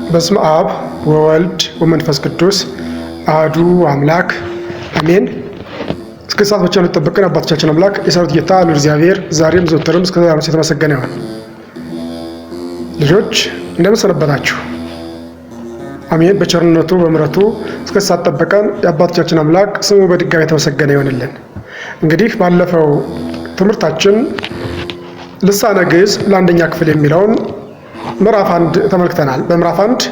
በስመ አብ ወወልድ ወመንፈስ ቅዱስ አሐዱ አምላክ አሜን። እስከ ሰዓት ብቻ ተጠብቀን አባቶቻችን አምላክ የሰሩት ጌታ ልዑል እግዚአብሔር ዛሬም ዘወትርም እስከ ዘላለም የተመሰገነ ይሁን። ልጆች እንደምን ሰነበታችሁ? አሜን። በቸርነቱ በምሕረቱ እስከ ሰዓት ጠብቀን የአባቶቻችን አምላክ ስሙ በድጋሚ የተመሰገነ ይሁንልን። እንግዲህ ባለፈው ትምህርታችን ልሳነ ግዕዝ ለአንደኛ ክፍል የሚለውን ምዕራፍ 1 ተመልክተናል። በምዕራፍ 1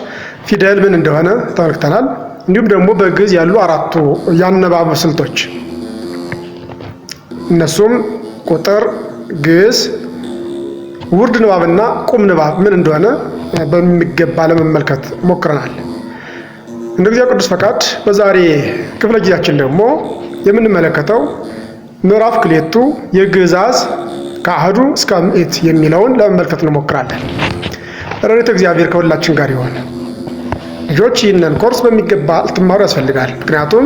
ፊደል ምን እንደሆነ ተመልክተናል። እንዲሁም ደግሞ በግዕዝ ያሉ አራቱ የአነባበብ ስልቶች እነሱም ቁጥር፣ ግዕዝ፣ ውርድ ንባብና ቁም ንባብ ምን እንደሆነ በሚገባ ለመመልከት ሞክረናል። እንደ እግዚአብሔር ቅዱስ ፈቃድ በዛሬ ክፍለ ጊዜያችን ደግሞ የምንመለከተው ምዕራፍ ክሌቱ የግዕዛዝ ከአሐዱ እስከ ምዕት የሚለውን ለመመልከት እንሞክራለን። ረድኤተ እግዚአብሔር ከሁላችን ጋር ይሆን። ልጆች ይህንን ኮርስ በሚገባ ልትማሩ ያስፈልጋል። ምክንያቱም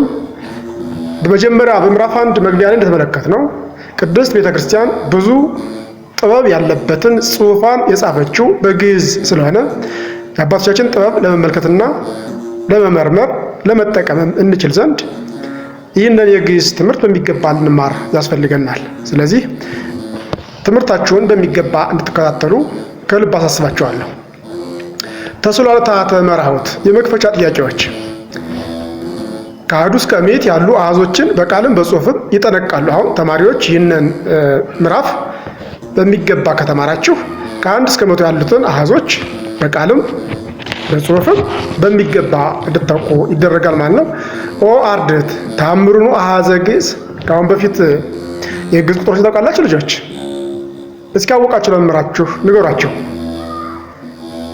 በመጀመሪያ በምዕራፍ 1 መግቢያ ላይ እንደተመለከትነው ቅድስት ቤተክርስቲያን ብዙ ጥበብ ያለበትን ጽሑፏን የጻፈችው በግዕዝ ስለሆነ የአባቶቻችን ጥበብ ለመመልከትና ለመመርመር ለመጠቀምም እንችል ዘንድ ይህንን የግዕዝ ትምህርት በሚገባ ልንማር ያስፈልገናል። ስለዚህ ትምህርታችሁን በሚገባ እንድትከታተሉ ከልብ አሳስባችኋለሁ። ተስሏልታተ መራሁት የመክፈቻ ጥያቄዎች ከአሐዱ እስከ ምዕት ያሉ አሃዞችን በቃልም በጽሑፍም ይጠነቃሉ። አሁን ተማሪዎች ይህንን ምዕራፍ በሚገባ ከተማራችሁ ከ1 እስከ 100 ያሉትን አሃዞች በቃልም በጽሑፍም በሚገባ እንድታውቁ ይደረጋል ማለት ነው። ኦ አርድእት ተአምሩኑ አሃዘ ግዕዝ። ከአሁን በፊት የግዕዝ ቁጥሮችን ታውቃላችሁ ልጆች? እስኪ አወቃችሁ ለመምህራችሁ ንገሯቸው።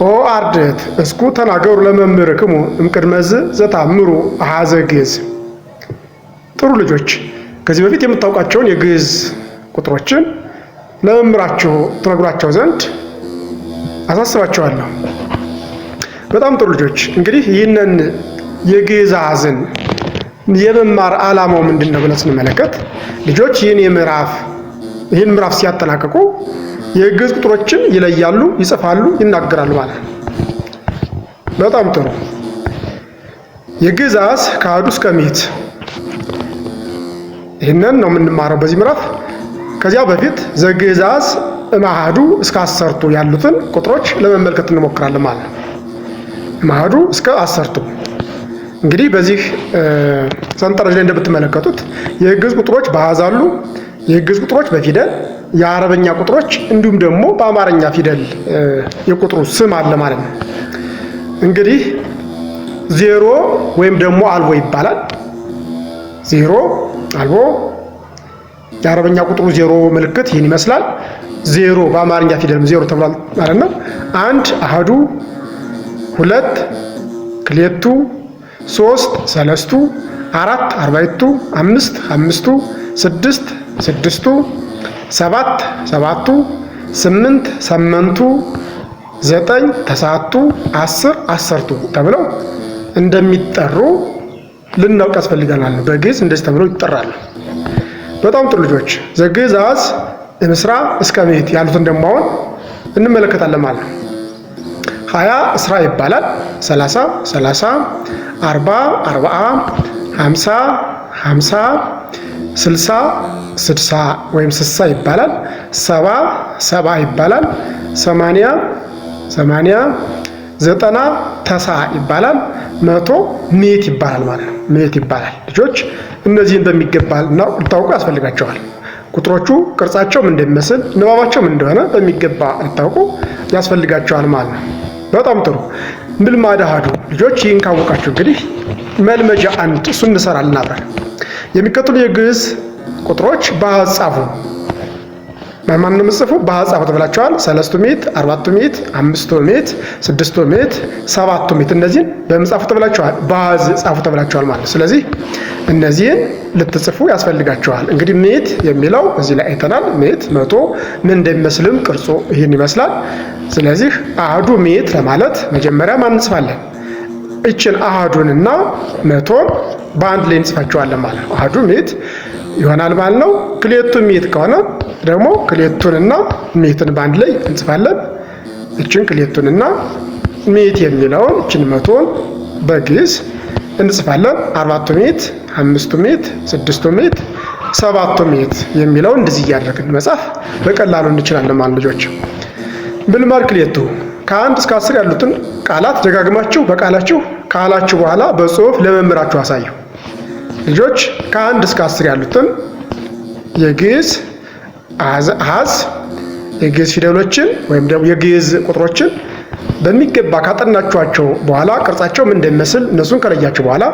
ኦ አርድእት እስኩ ተናገሩ ለመምህርክሙ እምቅድመ ዘተአምሩ አሃዘ ግዕዝ። ጥሩ ልጆች፣ ከዚህ በፊት የምታውቃቸውን የግዕዝ ቁጥሮችን ለመምህራችሁ ትነግሯቸው ዘንድ አሳስባቸዋለሁ። በጣም ጥሩ ልጆች፣ እንግዲህ ይህንን የግዕዝ አሃዝን የመማር ዓላማው ምንድን ነው ብለን ስንመለከት ልጆች ይህን ምዕራፍ ሲያጠናቅቁ የግዕዝ ቁጥሮችን ይለያሉ፣ ይጽፋሉ፣ ይናገራሉ ማለት ነው። በጣም ጥሩ። የግዕዝ አሃዝ ከአሐዱ እስከ ምዕት ይህንን ነው የምንማረው በዚህ ምዕራፍ። ከዚያ በፊት ዘግዕዝ አሃዝ እምአሐዱ እስከ 10ቱ ያሉትን ቁጥሮች ለመመልከት እንሞክራለን ማለት ነው። እምአሐዱ እስከ 10ቱ እንግዲህ በዚህ ሰንጠረዥ ላይ እንደምትመለከቱት የግዕዝ ቁጥሮች በአሃዝ አሉ፣ የግዕዝ ቁጥሮች በፊደል፣ የአረበኛ ቁጥሮች እንዲሁም ደግሞ በአማርኛ ፊደል የቁጥሩ ስም አለ ማለት ነው። እንግዲህ ዜሮ ወይም ደግሞ አልቦ ይባላል። ዜሮ፣ አልቦ፣ የአረበኛ ቁጥሩ ዜሮ ምልክት ይህን ይመስላል። ዜሮ በአማርኛ ፊደል ዜሮ ተብሏል ማለት ነው። 1 አሐዱ፣ 2 ክልኤቱ፣ 3 ሰለስቱ፣ 4 አርባዕቱ፣ 5 አምስቱ፣ 6 ስድስቱ፣ 7 ሰባቱ፣ 8 ሰመንቱ፣ 9 ተስዓቱ፣ 10 አሰርቱ ተብለው እንደሚጠሩ ልናውቅ ያስፈልገናል። በግዕዝ እንደዚህ ተብለው ይጠራሉ። በጣም ጥሩ ልጆች፣ ዘግዕዝ አሃዝ እምስራ እስከ ምዕት ያሉትን ደግሞ አሁን እንመለከታለን ማለት ነው። 20 እስራ ይባላል። 30 30፣ 40 40፣ 50 50፣ 60 60 ወይም 60 ይባላል። 70 70 ይባላል። 80 80፣ 90 ተሳ ይባላል። 100 ምዕት ይባላል ማለት ነው። ምዕት ይባላል። ልጆች እነዚህን በሚገባ ልታውቁ ያስፈልጋቸዋል። ቁጥሮቹ ቅርጻቸው ምን እንደሚመስል ንባባቸው ምን እንደሆነ በሚገባ ልታውቁ ያስፈልጋቸዋል ማለት ነው። በጣም ጥሩ። ምልማደ አሐዱ ልጆች ይህን ካወቃችሁ እንግዲህ መልመጃ 1 እሱን እንሰራለን አብረን። የሚከተሉ የግዕዝ ቁጥሮች በአሃዝ ጻፉ። በማን ነው የምትጽፉ? በአሃዝ ጻፉ ተብላችኋል። 3ቱ ምዕት፣ 4ቱ ምዕት፣ 5ቱ ምዕት፣ 6ቱ ምዕት፣ 7ቱ ምዕት እነዚህን በምን ጻፉ ተብላችኋል? በአሃዝ ጻፉ ተብላችኋል ማለት ነው። ስለዚህ እነዚህን ልትጽፉ ያስፈልጋችኋል። እንግዲህ ምዕት የሚለው እዚህ ላይ አይተናል። ምዕት 100 ምን እንደሚመስልም ቅርጹ ይህን ይመስላል። ስለዚህ አሐዱ ምዕት ለማለት መጀመሪያ ማን እንጽፋለን? እችን አሐዱንና 100ን በአንድ ላይ እንጽፋቸዋለን ማለት ነው። አሐዱ ምዕት ይሆናል ማለት ነው። ክልኤቱ ምዕት ከሆነ ደግሞ ክልኤቱንና ምዕትን በአንድ ላይ እንጽፋለን። እችን ክልኤቱንና ምዕት የሚለውን እችን መቶን በግዕዝ እንጽፋለን። 4ቱ ምዕት፣ 5ቱ ምዕት፣ 6ቱ ምዕት፣ 7ቱ ምዕት የሚለውን እንደዚህ እያደረግን መጻፍ በቀላሉ እንችላለን ማለት ልጆች። ምልማድ ክልኤቱ ከ1 እስከ 10 ያሉትን ቃላት ደጋግማችሁ በቃላችሁ ካላችሁ በኋላ በጽሁፍ ለመምህራችሁ አሳዩ። ልጆች ከ1 እስከ 10 ያሉትን የግዕዝ አሃዝ የግዕዝ ፊደሎችን ወይም ደግሞ የግዕዝ ቁጥሮችን በሚገባ ካጠናችኋቸው በኋላ ቅርጻቸው ምን እንደሚመስል እነሱን ከለያችሁ በኋላ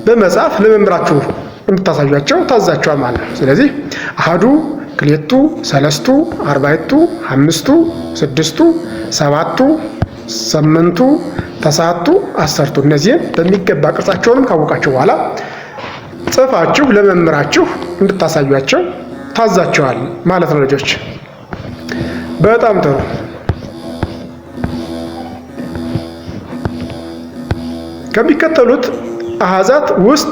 በመጻፍ ለመምህራችሁ እንድታሳዩአቸው ታዛቸዋል ማለት ነው። ስለዚህ አሃዱ፣ ክልኤቱ፣ ሰለስቱ፣ አርባዕቱ፣ አምስቱ፣ ስድስቱ፣ ሰባቱ፣ ስምንቱ፣ ተስዓቱ፣ አሰርቱ እነዚህን በሚገባ ቅርጻቸውንም ካወቃችሁ በኋላ ጽፋችሁ ለመምህራችሁ እንድታሳዩአቸው ታዛቸዋል ማለት ነው ልጆች። በጣም ጥሩ። ከሚከተሉት አሃዛት ውስጥ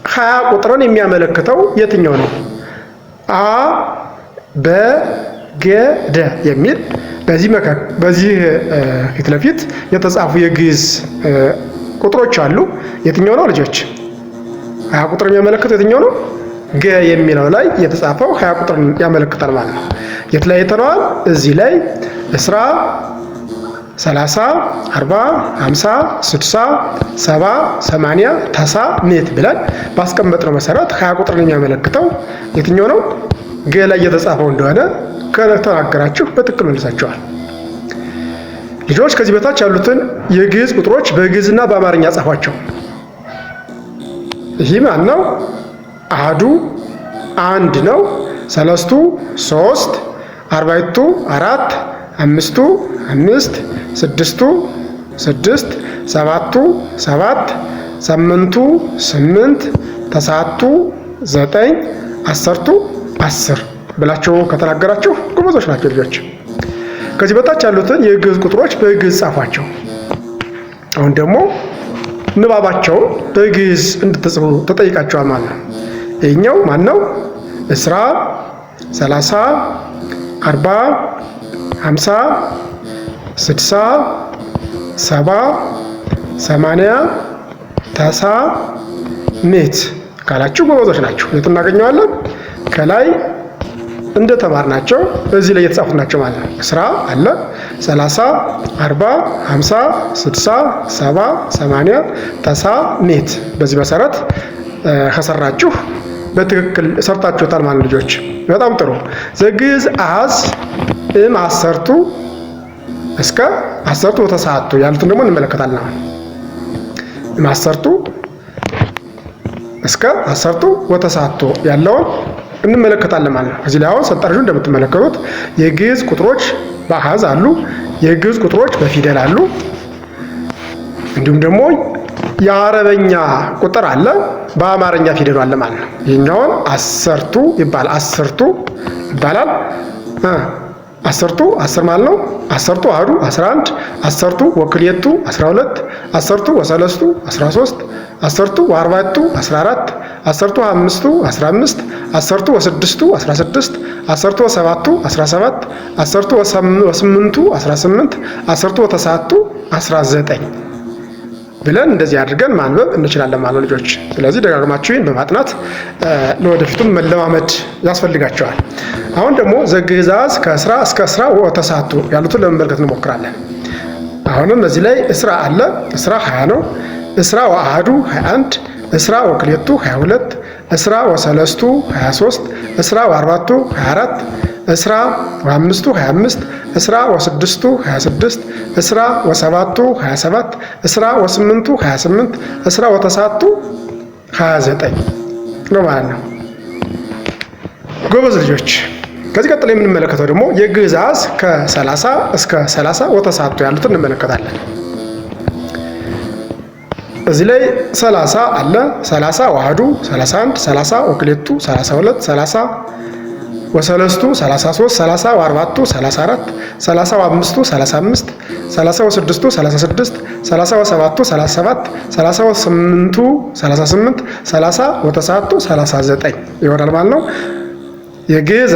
20 ቁጥርን የሚያመለክተው የትኛው ነው? አ በ ገ ደ የሚል በዚህ ፊት ለፊት የተጻፉ የግዕዝ ቁጥሮች አሉ። የትኛው ነው ልጆች? 20 ቁጥር የሚያመለክተው የትኛው ነው? ገ የሚለው ላይ የተጻፈው 20 ቁጥርን ያመለክታል ማለት ነው። የት ላይ ተነዋል? እዚህ ላይ እስራ 30 40 50 60 70 80 ተሳ ምዕት ብለን ባስቀመጥነው መሰረት 20 ቁጥርን የሚያመለክተው የትኛው ነው? ገ ላይ የተጻፈው እንደሆነ ከተናገራችሁ በትክክል መልሳችኋል። ልጆች ከዚህ በታች ያሉትን የግዕዝ ቁጥሮች በግዕዝና በአማርኛ ጻፏቸው። ይህ ማን ነው? አሃዱ 1 ነው። ሰለስቱ 3፣ አርባዕቱ 4፣ አምስቱ 5፣ ስድስቱ 6፣ ሰባቱ 7፣ ስምንቱ 8፣ ተስዓቱ 9፣ አሰርቱ 10 ብላችሁ ከተናገራችሁ ጎበዞች ናቸው ልጆች። ከዚህ በታች ያሉትን የግዕዝ ቁጥሮች በግዕዝ ጻፏቸው። አሁን ደግሞ ንባባቸውን በግዕዝ እንድትጽፉ ተጠይቃችኋል ማለት ነው። ይሄኛው ማን ነው? እስራ 30 40 50 60 70 80 ተሳ ምዕት ካላችሁ ጎበዞች ናቸው። የት እናገኘዋለን? ከላይ እንደተማርናቸው እዚህ ላይ የተጻፉት ናቸው ማለት ነው። እስራ አለ 30 40 50 60 70 80 ተሳ ምዕት። በዚህ መሰረት ከሰራችሁ በትክክል ሰርታችሁታል ማለት ልጆች። በጣም ጥሩ። ዘግዕዝ አሃዝ እም 10ቱ እስከ 10ቱ ወተስዓቱ ያሉትን ደግሞ እንመለከታለን። አሁን እም 10ቱ እስከ 10ቱ ወተስዓቱ ያለውን እንመለከታለን ማለት ነው። እዚህ ላይ አሁን ሰንጠረዡ እንደምትመለከቱት የግዕዝ ቁጥሮች በአሃዝ አሉ፣ የግዕዝ ቁጥሮች በፊደል አሉ፣ እንዲሁም ደግሞ የአረበኛ ቁጥር አለ፣ በአማርኛ ፊደሉ አለ ማለት ነው። ይሄኛውን 10ቱ ይባላል። 10ቱ ይባላል። 10ቱ 10 ማለት ነው። 10ቱ አሐዱ 11፣ 10ቱ ወክልኤቱ 12፣ 10ቱ ወሰለስቱ 13፣ 10ቱ ወአርባዕቱ 14፣ 10ቱ ወአምስቱ 15፣ 10ቱ ወስድስቱ 16፣ 10ቱ ወሰባቱ 17፣ 10ቱ ወስምንቱ 18፣ 10ቱ ወተስዓቱ 19 ብለን እንደዚህ አድርገን ማንበብ እንችላለን ማለት ልጆች። ስለዚህ ደጋግማችሁ ይህን በማጥናት ለወደፊቱም መለማመድ ያስፈልጋቸዋል። አሁን ደግሞ ዘግዕዝ ከእስራ እስከ እስራ ወተስዓቱ ያሉትን ለመመልከት እንሞክራለን። አሁንም እዚህ ላይ እስራ አለ። እስራ 20 ነው። እስራ ወአሐዱ 21፣ እስራ ወክልኤቱ 22፣ እስራ ወሰለስቱ 23፣ እስራ ወአርባዕቱ 24፣ እስራ ወአምስቱ 25፣ እስራ ወስድስቱ 26፣ እስራ ወሰባቱ 27፣ እስራ ወስምንቱ 28፣ እስራ ወተስዓቱ 29 ነው ማለት ነው። ጎበዝ ልጆች። ከዚህ ቀጥሎ የምንመለከተው ደግሞ የግዕዝ ከ30 እስከ 30 ወተስዓቱ ያሉትን እንመለከታለን። እዚህ ላይ 30 አለ። 30 ወአሐዱ 31፣ 30 ወክልኤቱ 32፣ 30 ወሰለስቱ 33፣ 30 ወአርባዕቱ 34፣ 30 ወአምስቱ 35፣ 30 ወስድስቱ 36፣ 30 ወሰባቱ 37፣ 30 ወስምንቱ 38፣ 30 ወተስዓቱ 39 ይሆናል ማለት ነው። የግዕዝ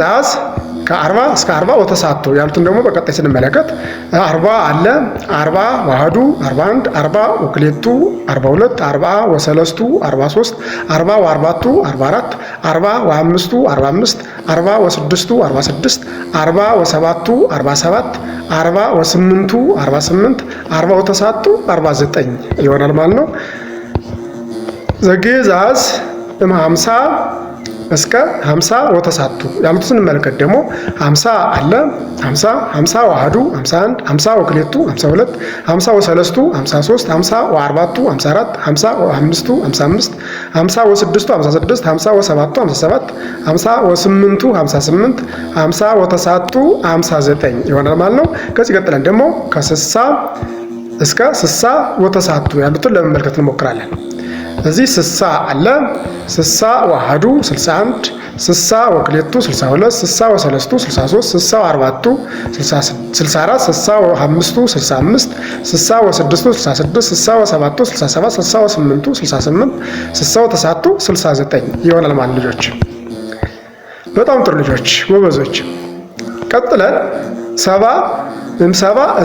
ከ40 እስከ 40 ወተሳቱ ያሉትን ደግሞ በቀጣይ ስንመለከት 40 አለ 40 ዋህዱ 41 40 ወክሌቱ 42 40 ወሰለስቱ 43 40 ወአርባቱ 44 40 ወአምስቱ 45 40 ወስድስቱ 46 40 ወሰባቱ 47 40 ወስምንቱ 48 40 ወተሳቱ 49 ይሆናል ማለት ነው። ዘግዕዛዝ እም50 እስከ 50 ወተሳቱ ያሉት ስንመለከት ደግሞ 50 አለ 50 ዋህዱ 51 50 ወክሌቱ 52 50 ወሰለስቱ 53 50 ወአርባቱ 54 50 ወአምስቱ 55 50 ወስድስቱ 56 50 ወሰባቱ 57 50 ወስምንቱ 58 50 ወተሳቱ 59 ይሆናል ማለት ነው። ከዚህ ቀጥለን ደግሞ ከ60 እስከ 60 ወተሳቱ ያሉትን ለመመልከት እንሞክራለን። እዚህ 60 አለ 60 ዋህዱ 61 60 ወክሌቱ 62 60 ወሰለስቱ 63 60 ወአርባቱ 64 60 ወአምስቱ 65 60 ወስድስቱ 66 60 ወሰባቱ 67 60 ወስምንቱ 68 60 ወተሳቱ 69 ይሆናል ማለት ልጆች። በጣም ጥሩ ልጆች ጎበዞች። ቀጥለን 70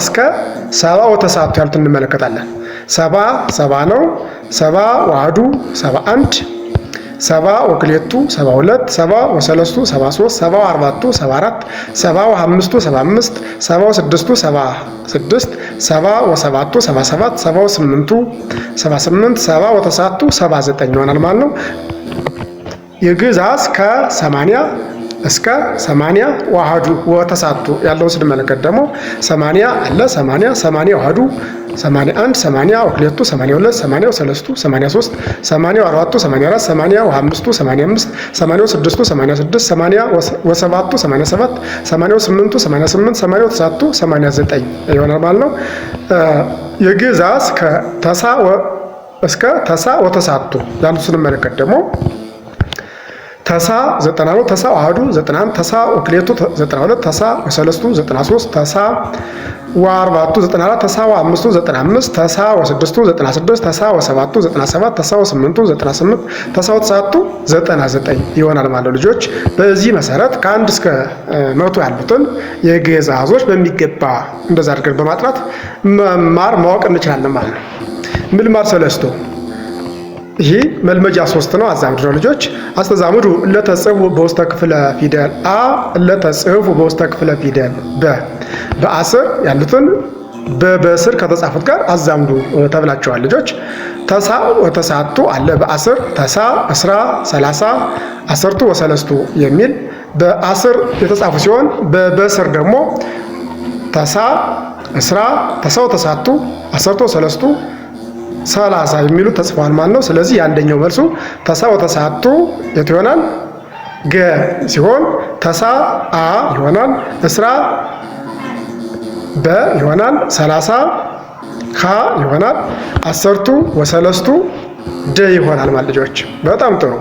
እስከ 70 ወተሳቱ ያሉትን እንመለከታለን። 70 ነው 70 ዋህዱ 71 70 ወክሌቱ 72 70 ወሰለስቱ 73 70 ወአርባቱ 74 70 ወአምስቱ 75 70 ወስድስቱ 76 70 ወሰባቱ 77 70 ወስምንቱ 78 70 ወተሳቱ 79 ይሆናል ማለት ነው። የግዕዛዝ ከ80 እስከ 80 ዋህዱ ወተሳቱ ያለው ስንመለከት ደግሞ 80 አለ 80 ዋህዱ 81 80 ወክሌቱ 82 80 ወሰለስቱ 83 80 ወአርባቱ 84 80 ወአምስቱ 85 80 ወስድስቱ 86 80 ወሰባቱ 87 80 ወስምንቱ 88 80 ወተሳቱ 89 ይሆናል ማለት ነው። የግዕዛዝ ከተሳ እስከ ተሳ ወተሳቱ ያሉት ስንመለከት ደግሞ ተሳ 90 ነው። ተሳ ዋህዱ 91 ተሳ ወክሌቱ 92 ተሳ ወሰለስቱ 93 ተሳ ወአርባቱ 94 ተሳ ወአምስቱ 95 ተሳ ወስድስቱ 96 ተሳ ወሰባቱ 97 ተሳ ወስምንቱ 98 ተሳ ወተሳቱ 99 ይሆናል ማለት ነው ልጆች። በዚህ መሰረት ከ1 እስከ 100 ያሉትን የግዕዛዞች በሚገባ እንደዛ አድርገን በማጥናት መማር ማወቅ እንችላለን ማለት ነው። ምልማድ ሰለስቱ ይህ መልመጃ 3 ነው። አዛምዱ ነው ልጆች። አስተዛምዱ ለተጽፉ በውስተ ክፍለ ፊደል አ ለተጽፉ በውስተ ክፍለ ፊደል በ በአስር ያሉትን በስር ከተጻፉት ጋር አዛምዱ ተብላችኋል ልጆች። ተሳ ወተሳቱ አለ በአስር ተሳ እስራ 30 አሰርቱ ወሰለስቱ የሚል በአስር የተጻፉ ሲሆን በስር ደግሞ ተሳ እስራ ተሳ ወተሳቱ አሰርቱ ወሰለስቱ 30 የሚሉ ተጽፏል ማለት ነው። ስለዚህ የአንደኛው መልሱ ተሳ ወተሳቱ የት ይሆናል? ገ ሲሆን ተሳ አ ይሆናል። እስራ በ ይሆናል። 30 ካ ይሆናል። አሰርቱ ወሰለስቱ ደ ይሆናል ማለት ልጆች። በጣም ጥሩ።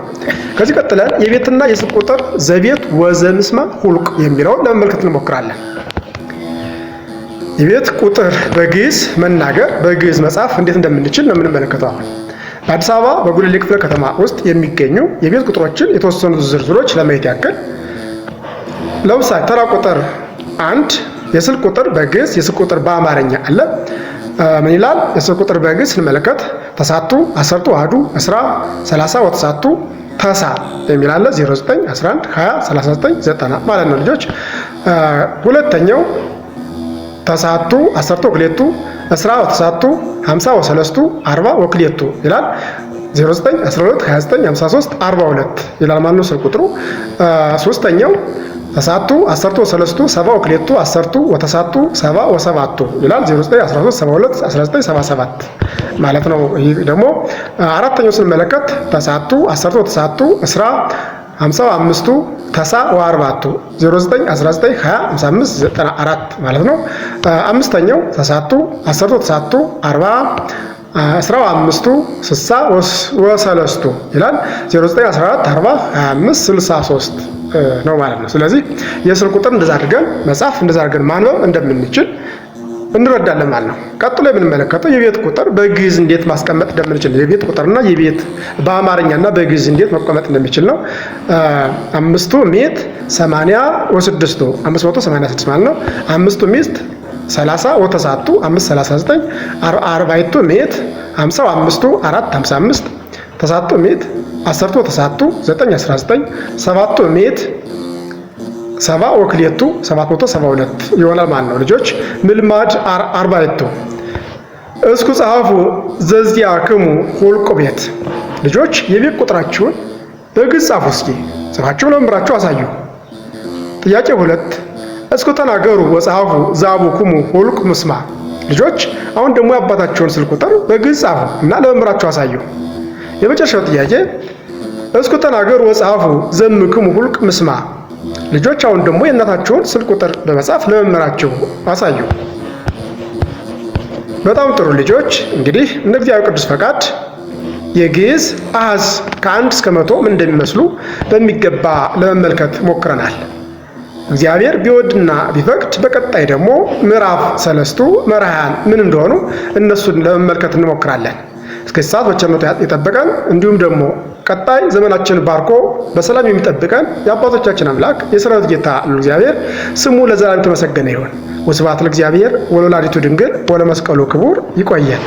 ከዚህ ቀጥለን የቤትና የስም ቁጥር ዘቤት ወዘምስማ ሁልቅ የሚለውን ለመመልከት እንሞክራለን። የቤት ቁጥር በግዕዝ መናገር በግዕዝ መጻፍ እንዴት እንደምንችል ነው የምንመለከተው። አሁን በአዲስ አበባ በጉለሌ ክፍለ ከተማ ውስጥ የሚገኙ የቤት ቁጥሮችን የተወሰኑ ዝርዝሮች ለማየት ያክል፣ ለምሳሌ ተራ ቁጥር 1 የስልክ ቁጥር በግዕዝ የስልክ ቁጥር በአማርኛ አለ። ምን ይላል? የስልክ ቁጥር በግዕዝ ስንመለከት ተሳቱ አሰርቱ ዋህዱ እስራ 30 ወተሳቱ ተሳ የሚል አለ። 09 11 20 39 90 ማለት ነው ልጆች። ሁለተኛው ተሳቱ አሰርቱ ወክሌቱ እስራ ወተሳቱ 50 ወሰለስቱ 40 ወክሌቱ ይላል። 09 12 29 53 42 ይላል ማለት ነው ስልክ ቁጥሩ። ሶስተኛው ተሳቱ አሰርቱ ወሰለስቱ 70 ወክሌቱ አሰርቱ ወተሳቱ 70 ወሰባቱ ይላል። 09 13 72 19 77 ማለት ነው። ይህ ደግሞ አራተኛው ስንመለከት ተሳቱ አሰርቱ ወተሳቱ እስራ 50 አምስቱ ተሳ ወአርባቱ 09 19 20 55 94 ማለት ነው። አምስተኛው ተሳቱ አሰርቱ ተሳቱ 40 እስራው አምስቱ 60 ወሰለስቱ ይላል። 09 14 40 25 63 ነው ማለት ነው። ስለዚህ የስልክ ቁጥር እንደዛ አድርገን መጻፍ እንደዛ አድርገን ማንበብ እንደምንችል እንረዳለን ማለት ነው። ቀጥሎ የምንመለከተው የቤት ቁጥር በግዕዝ እንዴት ማስቀመጥ እንደምንችል የቤት ቁጥርና የቤት በአማርኛና በግዕዝ እንዴት መቀመጥ እንደሚችል ነው። 5 ሜት 86 586 ማለት ነው። 5 ሚስት 30 ወተሳቱ 539 40 ሜት 55 4 55 ተሳቱ ሜት 10 ተሳቱ 9 19 7 ሜት 7 ወክሌቱ 772 ይሆናል ማለት ነው። ልጆች ምልማድ 40 እስኩ ጻፉ ዘዚአክሙ ሁልቁ ቤት። ልጆች የቤት ቁጥራችሁን በግዕዝ ጻፉ። እስኪ ጽፋችሁ ለመምህራችሁ አሳዩ። ጥያቄ 2 እስኩ ተናገሩ ወጻፉ ዘአቡክሙ ሁልቁ ምስማ። ልጆች አሁን ደግሞ የአባታችሁን ስልክ ቁጥር በግዕዝ ጻፉ እና ለመምህራችሁ አሳዩ። የመጨረሻው ጥያቄ እስኩ ተናገሩ ወጻፉ ዘእምክሙ ሁልቅ ምስማ። ልጆች አሁን ደግሞ የእናታችሁን ስልክ ቁጥር በመጻፍ ለመምህራችሁ አሳዩ። በጣም ጥሩ ልጆች፣ እንግዲህ እንደ እግዚአብሔር ቅዱስ ፈቃድ የግዕዝ አሃዝ ከ1 እስከ 100 ምን እንደሚመስሉ በሚገባ ለመመልከት ሞክረናል። እግዚአብሔር ቢወድና ቢፈቅድ በቀጣይ ደግሞ ምዕራፍ 3 መራሕያን ምን እንደሆኑ እነሱን ለመመልከት እንሞክራለን። እስከዚህ ሰዓት በቸርነቱ የጠበቀን እንዲሁም ደግሞ ቀጣይ ዘመናችን ባርኮ በሰላም የሚጠብቀን የአባቶቻችን አምላክ የሠራዊት ጌታ እግዚአብሔር ስሙ ለዘላለም የተመሰገነ ይሁን። ወስብሐት ለእግዚአብሔር ወለወላዲቱ ድንግል ወለመስቀሉ ክቡር። ይቆየን።